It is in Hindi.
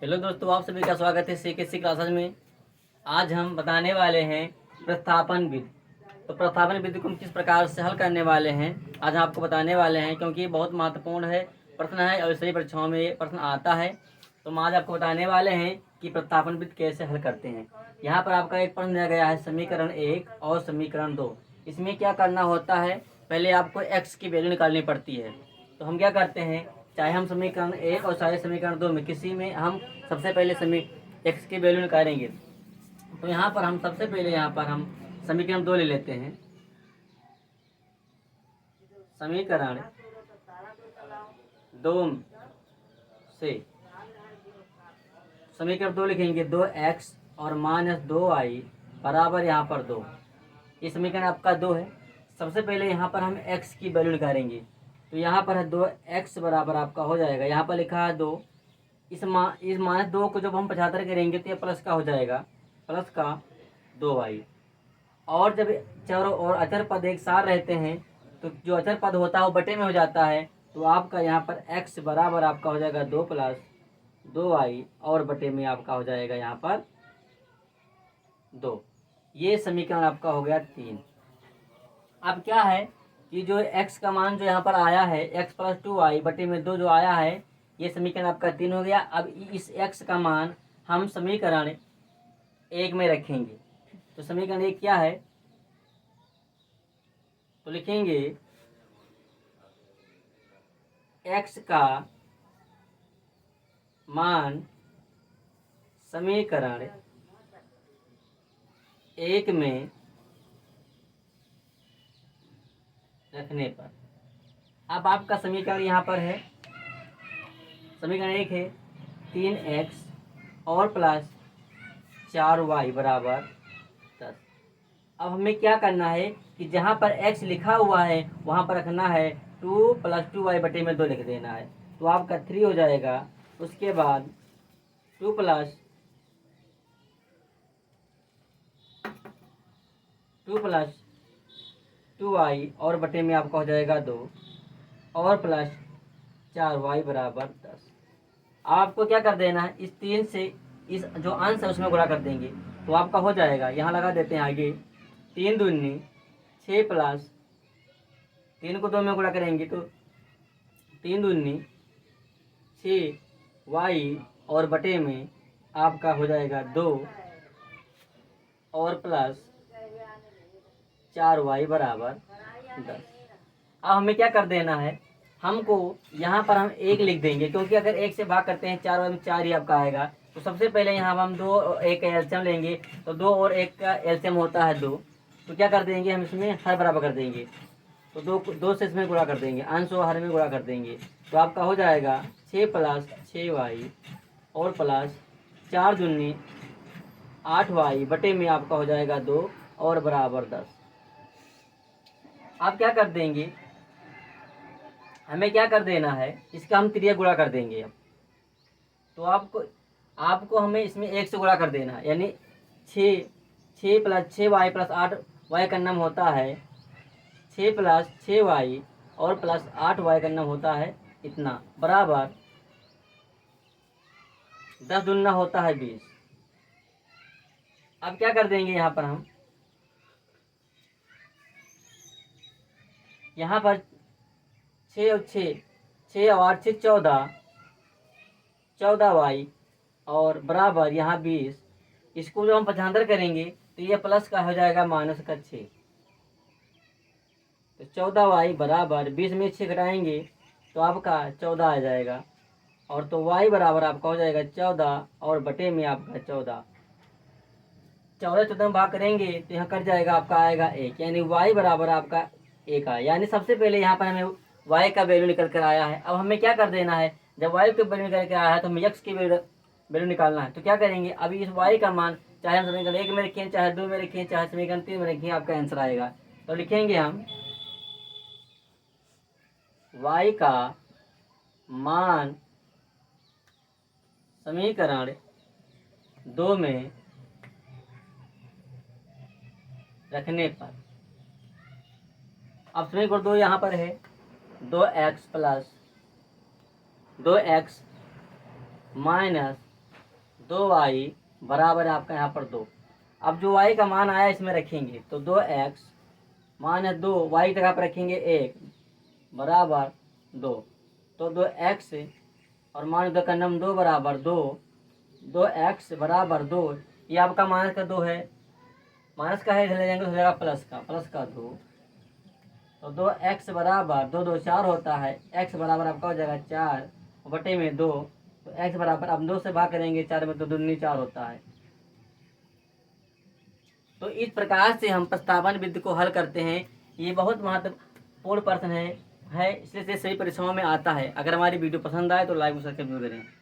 हेलो दोस्तों, आप सभी का स्वागत है सीकेसी क्लासेस में। आज हम बताने वाले हैं प्रतिस्थापन विधि। तो प्रतिस्थापन विधि को हम किस प्रकार से हल करने वाले हैं आज हम आपको बताने वाले हैं, क्योंकि ये बहुत महत्वपूर्ण है प्रश्न है और सभी परीक्षाओं में ये प्रश्न आता है। तो हम आज आपको बताने वाले हैं कि प्रतिस्थापन विधि कैसे हल करते हैं। यहाँ पर आपका एक प्रश्न दिया गया है, समीकरण 1 और समीकरण 2। इसमें क्या करना होता है, पहले आपको एक्स की वैल्यू निकालनी पड़ती है। तो हम क्या करते हैं, चाहे हम समीकरण 1 और चाहे समीकरण 2 में किसी में हम सबसे पहले एक्स की वैल्यू निकालेंगे। तो यहाँ पर हम सबसे पहले हम समीकरण 2 ले लेते हैं। समीकरण 2 से समीकरण 2 लिखेंगे, 2x और -2y बराबर यहाँ पर 2। ये समीकरण आपका 2 है। सबसे पहले यहाँ पर हम x की वैल्यू निकालेंगे। तो यहाँ पर है 2x बराबर आपका हो जाएगा, यहाँ पर लिखा है 2। इस -2 को जब हम 75 करेंगे तो ये प्लस का हो जाएगा, प्लस का 2y। और जब चर और अचर पद एक साथ रहते हैं तो जो अचर पद होता है वो बटे में हो जाता है। तो आपका यहाँ पर x बराबर आपका हो जाएगा 2 + 2y और बटे में आपका हो जाएगा यहाँ पर 2। ये समीकरण आपका हो गया 3। अब क्या है कि जो x का मान जो यहाँ पर आया है, x + 2y बटे में 2 जो आया है, ये समीकरण आपका 3 हो गया। अब इस x का मान हम समीकरण 1 में रखेंगे। तो समीकरण 1 क्या है, तो लिखेंगे x का मान समीकरण 1 में रखने पर। अब आपका समीकरण यहाँ पर है, समीकरण 1 है 3x और प्लस 4y बराबर 10। अब हमें क्या करना है कि जहाँ पर x लिखा हुआ है वहाँ पर रखना है 2 + 2y बटे में 2 लिख देना है। तो आपका 3 हो जाएगा। उसके बाद 2 + 2y और बटे में आपका हो जाएगा 2 और प्लस 4y बराबर 10। अब आपको क्या कर देना है, इस 3 से इस जो अंश है उसमें गुणा कर देंगे। तो आपका हो जाएगा, यहाँ लगा देते हैं आगे, 3 दूनी 6 + 3 को 2 में गुणा करेंगे तो 3 दूनी 6y और बटे में आपका हो जाएगा 2 और प्लस 4y बराबर 10। अब हमें क्या कर देना है, हमको यहाँ पर हम 1 लिख देंगे, क्योंकि अगर 1 से भाग करते हैं 4 में 4 ही आपका आएगा। तो सबसे पहले यहाँ हम 2 और 1 का एलसीएम लेंगे। तो 2 और 1 का एलसीएम होता है 2। तो क्या कर देंगे, हम इसमें हर बराबर कर देंगे। तो 2 से इसमें गुणा कर देंगे, अंश और हर में गुणा कर देंगे। तो आपका हो जाएगा 6 + 6y और प्लस 4 दूनी 8y बटे में आपका हो जाएगा 2 और बराबर 10। आप क्या कर देंगे, हमें क्या कर देना है, इसका हम त्रिया गुणा कर देंगे। अब तो आपको हमें इसमें 1 से गुणा कर देना है, यानी 6 + 6y + 8y का नाम होता है 6 + 6y और प्लस 8y का नाम होता है इतना, बराबर 10 दूना होता है 20। अब क्या कर देंगे, यहाँ पर हम यहाँ पर 6 और 8 6 14y और बराबर यहाँ 20। इसको जब हम 75 करेंगे तो ये प्लस का हो जाएगा -6। तो 14y बराबर 20 में 6 घटाएंगे तो आपका 14 आ जाएगा। और तो y बराबर आपका हो जाएगा 14 और बटे में आपका 14 14 में भाग करेंगे तो यहाँ कट जाएगा, आपका आएगा 1, यानी y बराबर आपका 1 आया। यानी सबसे पहले यहाँ पर हमें y का वैल्यू निकल कर आया है। अब हमें क्या कर देना है, जब y का वैल्यू निकल कर आया है तो हमें x की वैल्यू निकालना है। तो क्या करेंगे, अभी इस y का मान चाहे हम समीकरण 1 में रखें, चाहे 2 में रखें, चाहे समीकरण 3 में रखें, आपका आंसर आएगा। तो लिखेंगे हम y का मान समीकरण 2 में रखने पर। अब समीकरण 2 यहाँ पर है 2x + 2x - 2y बराबर है आपका यहाँ पर 2। अब जो y का मान आया इसमें रखेंगे तो 2x मान है 2, y की जगह पर रखेंगे 1 बराबर 2, तो 2x और मान 2 का नम 2 बराबर 2, 2x बराबर 2, ये आपका माइनस का 2 है, माइनस का है इधर ले जाएंगे तो हो जाएगा प्लस का 2, तो 2x बराबर 2 2 4 होता है, x बराबर आपका हो जाएगा 4 बटे में 2, तो x बराबर अब 2 से भाग करेंगे 4 में तो 2 दूनी 4 होता है। तो इस प्रकार से हम प्रस्तावन विधि को हल करते हैं। ये बहुत महत्वपूर्ण प्रश्न है इसलिए सभी परीक्षाओं में आता है। अगर हमारी वीडियो पसंद आए तो लाइक और सब्सक्राइब जरूर करें।